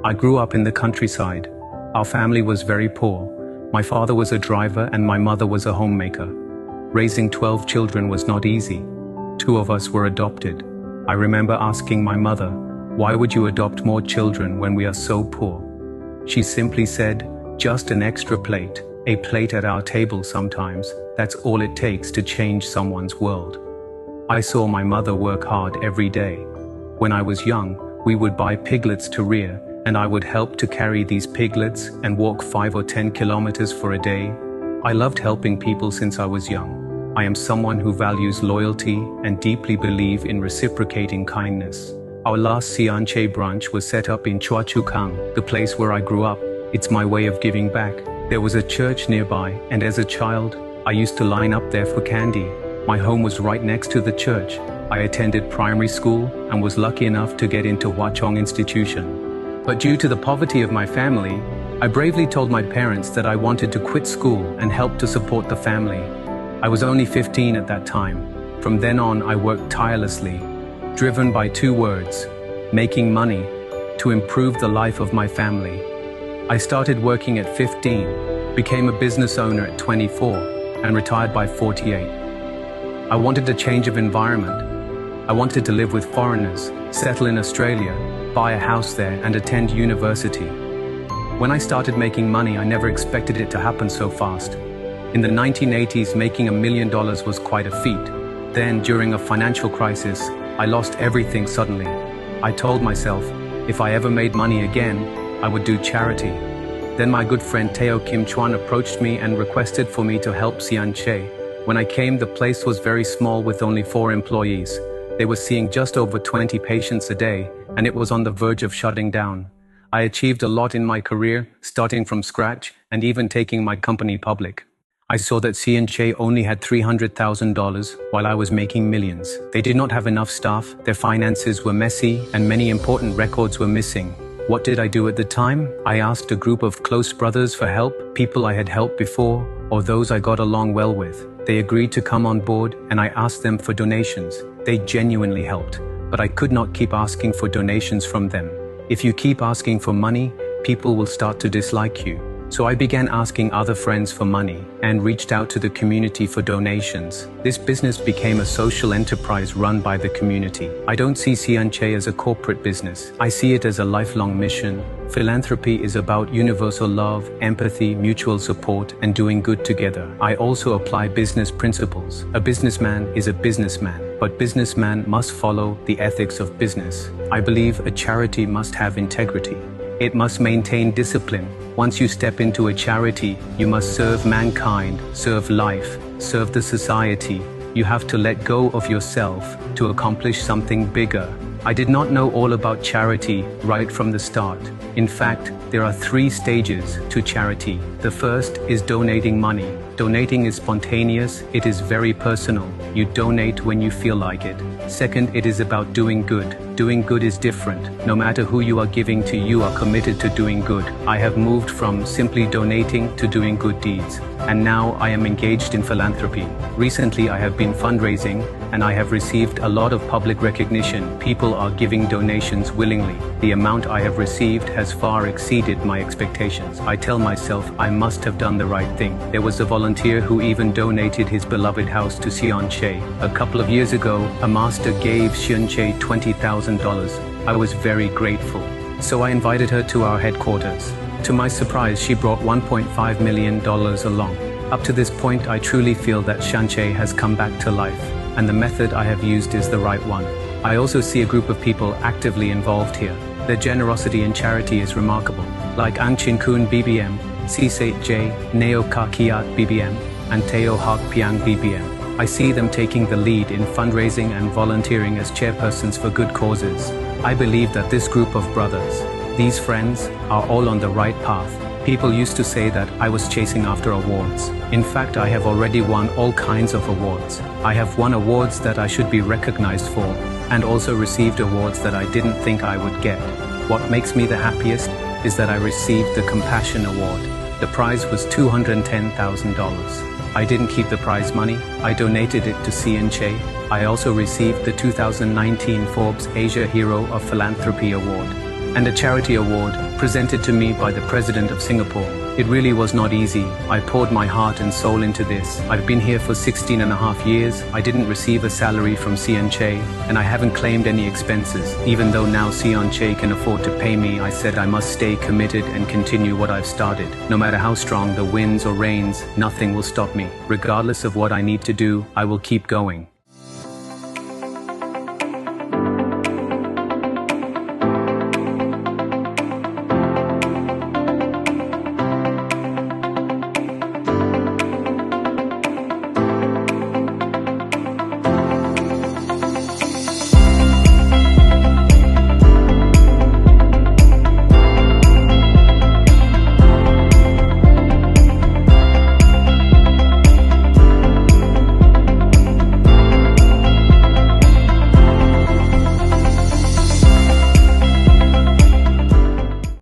I grew up in the countryside. Our family was very poor. My father was a driver and my mother was a homemaker. Raising 12 children was not easy. 2 of us were adopted. I remember asking my mother, "Why would you adopt more children when we are so poor?" She simply said, "Just an extra plate, a plate at our table sometimes, that's all it takes to change someone's world." I saw my mother work hard every day. When I was young, we would buy piglets to rear, and I would help to carry these piglets and walk 5 or 10 kilometers for a day. I loved helping people since I was young. I am someone who values loyalty and deeply believe in reciprocating kindness. Our last Sian Chay branch was set up in Chua Chu Kang, the place where I grew up. It's my way of giving back. There was a church nearby, and as a child, I used to line up there for candy. My home was right next to the church. I attended primary school and was lucky enough to get into Hwa Chong Institution. But due to the poverty of my family, I bravely told my parents that I wanted to quit school and help to support the family. I was only 15 at that time. From then on, I worked tirelessly, driven by 2 words: making money, to improve the life of my family. I started working at 15, became a business owner at 24, and retired by 48. I wanted a change of environment. I wanted to live with foreigners, settle in Australia, buy a house there, and attend university. When I started making money, I never expected it to happen so fast. In the 1980s, making $1 million was quite a feat. Then, during a financial crisis, I lost everything suddenly. I told myself, if I ever made money again, I would do charity. Then my good friend Teo Kim Chuan approached me and requested for me to help Sian Chay. When I came, the place was very small with only 4 employees. They were seeing just over 20 patients a day, and it was on the verge of shutting down. I achieved a lot in my career, starting from scratch and even taking my company public. I saw that Sian Chay only had $300,000 while I was making millions. They did not have enough staff, their finances were messy, and many important records were missing. What did I do at the time? I asked a group of close brothers for help, people I had helped before, or those I got along well with. They agreed to come on board, and I asked them for donations. They genuinely helped, but I could not keep asking for donations from them. If you keep asking for money, people will start to dislike you. So I began asking other friends for money and reached out to the community for donations. This business became a social enterprise run by the community. I don't see Sian Chay as a corporate business. I see it as a lifelong mission. Philanthropy is about universal love, empathy, mutual support, and doing good together. I also apply business principles. A businessman is a businessman, but businessman must follow the ethics of business. I believe a charity must have integrity. It must maintain discipline. Once you step into a charity, you must serve mankind, serve life, serve the society. You have to let go of yourself to accomplish something bigger. I did not know all about charity right from the start. In fact, there are 3 stages to charity. The first is donating money. Donating is spontaneous, it is very personal. You donate when you feel like it. Second, it is about doing good. Doing good is different. No matter who you are giving to, you are committed to doing good. I have moved from simply donating to doing good deeds. And now I am engaged in philanthropy. Recently I have been fundraising, and I have received a lot of public recognition. People are giving donations willingly. The amount I have received has far exceeded my expectations. I tell myself I must have done the right thing. There was a volunteer who even donated his beloved house to Sian Chay. A couple of years ago, a master gave Sian Chay $20,000. I was very grateful. So I invited her to our headquarters. To my surprise, she brought $1.5 million along. Up to this point, I truly feel that Sian Chay has come back to life, and the method I have used is the right one. I also see a group of people actively involved here. Their generosity and charity is remarkable, like An Chin Kun BBM, Sisei J, Neo Ka Kiat BBM, and Teo Hak Piang BBM. I see them taking the lead in fundraising and volunteering as chairpersons for good causes. I believe that this group of brothers, these friends, are all on the right path. People used to say that I was chasing after awards. In fact, I have already won all kinds of awards. I have won awards that I should be recognized for, and also received awards that I didn't think I would get. What makes me the happiest is that I received the Compassion Award. The prize was $210,000. I didn't keep the prize money, I donated it to Sian Chay. I also received the 2019 Forbes Asia Hero of Philanthropy Award. and a charity award, presented to me by the President of Singapore. It really was not easy. I poured my heart and soul into this. I've been here for 16.5 years. I didn't receive a salary from Sian Chay, and I haven't claimed any expenses. Even though now Sian Chay can afford to pay me, I said I must stay committed and continue what I've started. No matter how strong the winds or rains, nothing will stop me. Regardless of what I need to do, I will keep going.